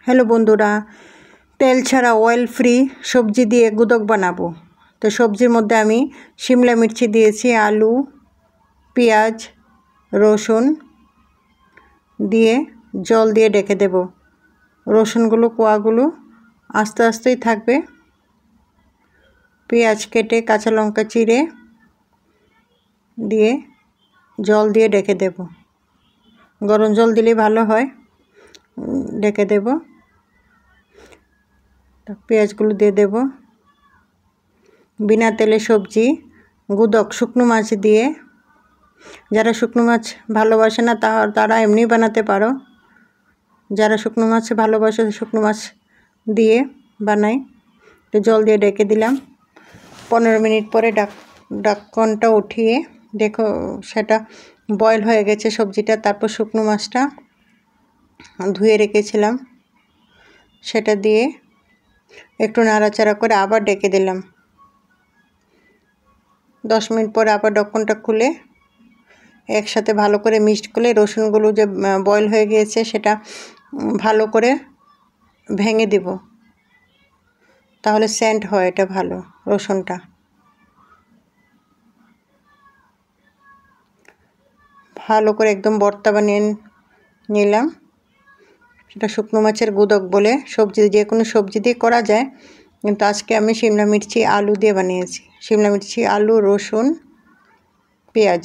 Hello বন্ধুরা, তেল ছাড়া অয়েল ফ্রি সবজি দিয়ে গুদক বানাবো। তো সবজির মধ্যে আমি শিমলা মির্চি দিয়েছি, আলু, পেঁয়াজ, রসুন দিয়ে জল দিয়ে ঢেকে দেব। রসুনগুলো কোয়াগুলো আস্তে আস্তেই থাকবে। পেঁয়াজ কেটে কাঁচা লঙ্কা চিড়ে দিয়ে জল দিয়ে ঢেকে দেব। গরম জল দিলে ভালো হয়। ঢেকে দেব। পেঁয়াজগুলো দিয়ে দেব। বিনা তেলে সবজি গুদক শুকনো মাছ দিয়ে, যারা শুকনো মাছ ভালোবাসে না তারা এমনি বানাতে পারো। যারা শুকনো মাছ ভালোবাসে শুকনো মাছ দিয়ে বানাই। তো জল দিয়ে ঢেকে দিলাম। 15 মিনিট পরে ঢাকনটা উঠিয়ে দেখো সেটা বয়েল হয়ে গেছে সবজিটা। তারপর শুকনো মাছটা ধুয়ে রেখেছিলাম, সেটা দিয়ে একটু নাড়াচাড়া করে আবার ঢেকে দিলাম। 10 মিনিট পরে আবার ঢাকনটা খুলে একসাথে ভালো করে মিক্সড করে রসুনগুলো যে বয়েল হয়ে গিয়েছে সেটা ভালো করে ভেঙে দিব, তাহলে সেন্ট হয় এটা ভালো। রসুনটা ভালো করে একদম ভর্তা বানিয়ে নিলাম। সেটা শুকনো মাছের গুদক বলে। সবজি যে কোনো সবজি দিয়ে করা যায়, কিন্তু আজকে আমি শিমলা মির্চি আলু দিয়ে বানিয়েছি। শিমলা মির্চি, আলু, রসুন, পেঁয়াজ।